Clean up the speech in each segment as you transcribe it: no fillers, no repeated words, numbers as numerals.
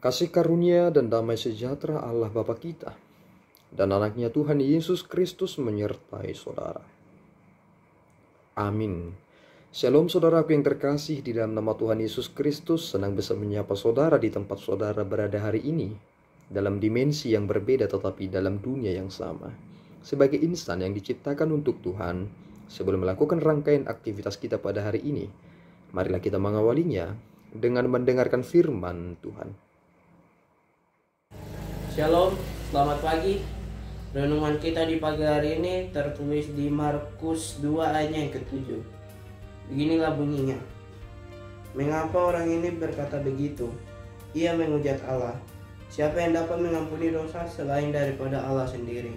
Kasih karunia dan damai sejahtera Allah Bapa kita dan anaknya Tuhan Yesus Kristus menyertai saudara. Amin. Shalom saudaraku yang terkasih, di dalam nama Tuhan Yesus Kristus, senang bisa menyapa saudara di tempat saudara berada hari ini, dalam dimensi yang berbeda tetapi dalam dunia yang sama. Sebagai insan yang diciptakan untuk Tuhan, sebelum melakukan rangkaian aktivitas kita pada hari ini, marilah kita mengawalinya dengan mendengarkan firman Tuhan. Shalom, selamat pagi. Renungan kita di pagi hari ini tertulis di Markus 2 ayatnya yang ke-7. Beginilah bunyinya. Mengapa orang ini berkata begitu? Ia menghujat Allah. Siapa yang dapat mengampuni dosa selain daripada Allah sendiri?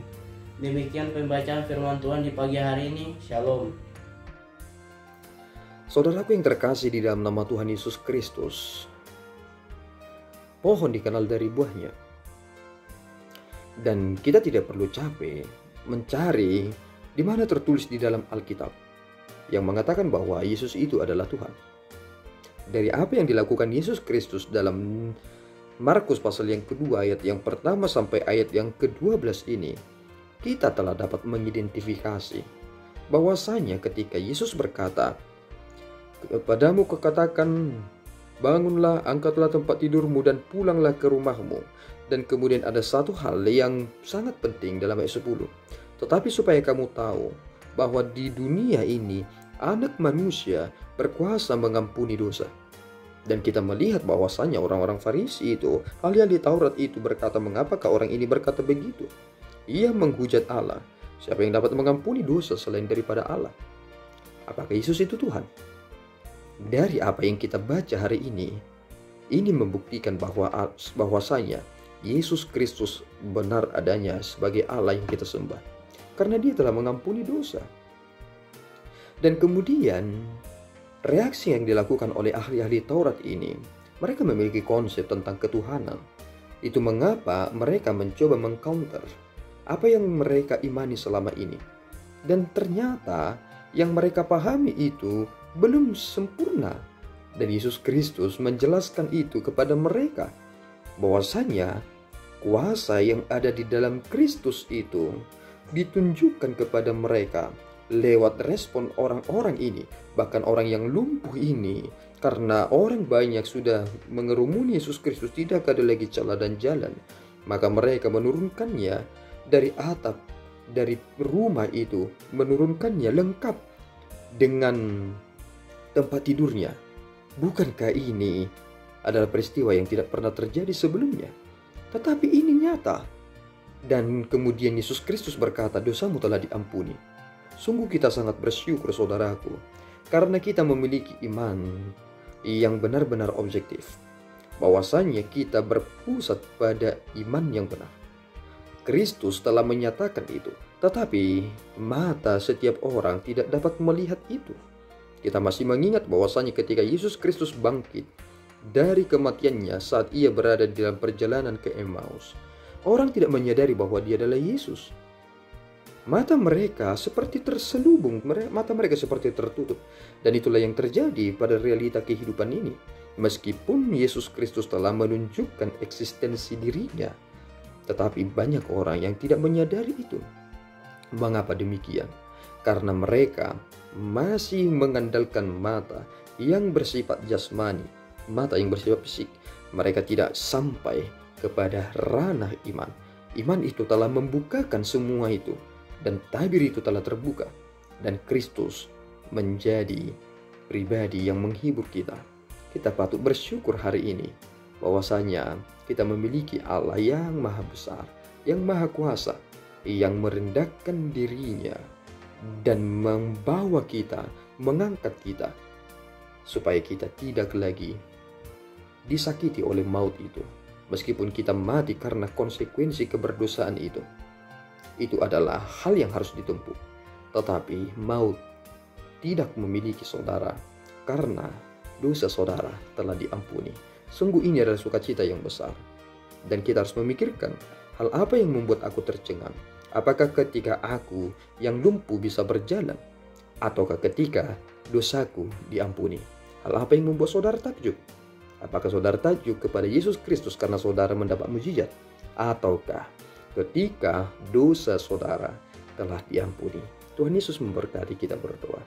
Demikian pembacaan firman Tuhan di pagi hari ini. Shalom. Saudaraku yang terkasih di dalam nama Tuhan Yesus Kristus, pohon dikenal dari buahnya. Dan kita tidak perlu capek mencari di mana tertulis di dalam Alkitab yang mengatakan bahwa Yesus itu adalah Tuhan. Dari apa yang dilakukan Yesus Kristus dalam Markus pasal yang kedua ayat yang pertama sampai ayat yang ke-12 ini, kita telah dapat mengidentifikasi bahwasanya ketika Yesus berkata, "Kepadamu kukatakan, bangunlah, angkatlah tempat tidurmu dan pulanglah ke rumahmu." Dan kemudian ada satu hal yang sangat penting dalam ayat 10. Tetapi supaya kamu tahu bahwa di dunia ini Anak Manusia berkuasa mengampuni dosa. Dan kita melihat bahwasanya orang-orang Farisi itu, ahli-ahli Taurat itu berkata, mengapakah orang ini berkata begitu? Ia menghujat Allah. Siapa yang dapat mengampuni dosa selain daripada Allah? Apakah Yesus itu Tuhan? Dari apa yang kita baca hari ini membuktikan bahwasanya Yesus Kristus benar adanya sebagai Allah yang kita sembah, karena Dia telah mengampuni dosa. Dan kemudian reaksi yang dilakukan oleh ahli-ahli Taurat ini, mereka memiliki konsep tentang ketuhanan. Itu mengapa mereka mencoba mengcounter apa yang mereka imani selama ini. Dan ternyata yang mereka pahami itu belum sempurna. Dan Yesus Kristus menjelaskan itu kepada mereka, bahwasanya kuasa yang ada di dalam Kristus itu ditunjukkan kepada mereka lewat respon orang-orang ini, bahkan orang yang lumpuh ini, karena orang banyak sudah mengerumuni Yesus Kristus, tidak ada lagi celah dan jalan, maka mereka menurunkannya dari atap, dari rumah itu, menurunkannya lengkap dengan tempat tidurnya. Bukankah ini adalah peristiwa yang tidak pernah terjadi sebelumnya? Tetapi ini nyata. Dan kemudian Yesus Kristus berkata, dosamu telah diampuni. Sungguh kita sangat bersyukur saudaraku, karena kita memiliki iman yang benar-benar objektif, bahwasanya kita berpusat pada iman yang benar. Kristus telah menyatakan itu, tetapi mata setiap orang tidak dapat melihat itu. Kita masih mengingat bahwasanya ketika Yesus Kristus bangkit dari kematiannya saat ia berada di dalam perjalanan ke Emmaus, orang tidak menyadari bahwa dia adalah Yesus. Mata mereka seperti terselubung, mata mereka seperti tertutup. Dan itulah yang terjadi pada realita kehidupan ini. Meskipun Yesus Kristus telah menunjukkan eksistensi dirinya, tetapi banyak orang yang tidak menyadari itu. Mengapa demikian? Karena mereka masih mengandalkan mata yang bersifat jasmani, mata yang bersifat fisik. Mereka tidak sampai kepada ranah iman. Iman itu telah membukakan semua itu, dan tabir itu telah terbuka, dan Kristus menjadi pribadi yang menghibur kita. Kita patut bersyukur hari ini bahwasanya kita memiliki Allah yang maha besar, yang maha kuasa, yang merendahkan dirinya dan membawa kita, mengangkat kita, supaya kita tidak lagi disakiti oleh maut itu. Meskipun kita mati karena konsekuensi keberdosaan itu adalah hal yang harus ditempuh. Tetapi maut tidak memiliki saudara, karena dosa saudara telah diampuni. Sungguh ini adalah sukacita yang besar. Dan kita harus memikirkan, hal apa yang membuat aku tercengang? Apakah ketika aku yang lumpuh bisa berjalan? Ataukah ketika dosaku diampuni? Hal apa yang membuat saudara takjub? Apakah saudara takjub kepada Yesus Kristus karena saudara mendapat mujizat? Ataukah ketika dosa saudara telah diampuni? Tuhan Yesus memberkati. Kita berdoa.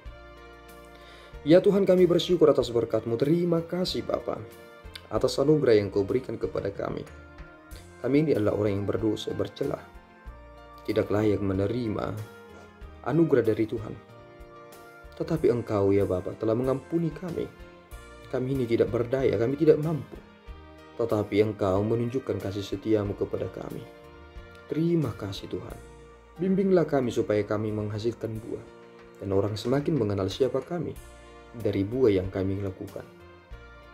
Ya Tuhan, kami bersyukur atas berkat-Mu. Terima kasih Bapa atas anugerah yang Kau berikan kepada kami. Kami ini adalah orang yang berdosa, bercelah, tidak layak menerima anugerah dari Tuhan. Tetapi Engkau ya Bapa telah mengampuni kami. Kami ini tidak berdaya, kami tidak mampu. Tetapi Engkau menunjukkan kasih setia-Mu kepada kami. Terima kasih Tuhan. Bimbinglah kami supaya kami menghasilkan buah. Dan orang semakin mengenal siapa kami dari buah yang kami lakukan.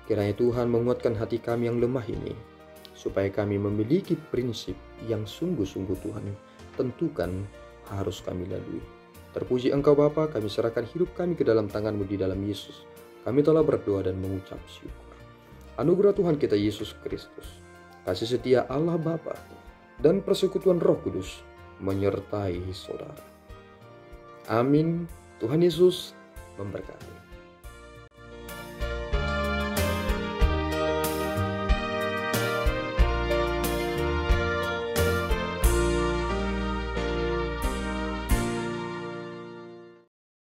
Kiranya Tuhan menguatkan hati kami yang lemah ini, supaya kami memiliki prinsip yang sungguh-sungguh Tuhan tentukan harus kami lalui. Terpuji Engkau Bapa, kami serahkan hidup kami ke dalam tangan-Mu di dalam Yesus. Kami telah berdoa dan mengucap syukur. Anugerah Tuhan kita Yesus Kristus, kasih setia Allah Bapa, dan persekutuan Roh Kudus menyertai saudara. Amin. Tuhan Yesus memberkati.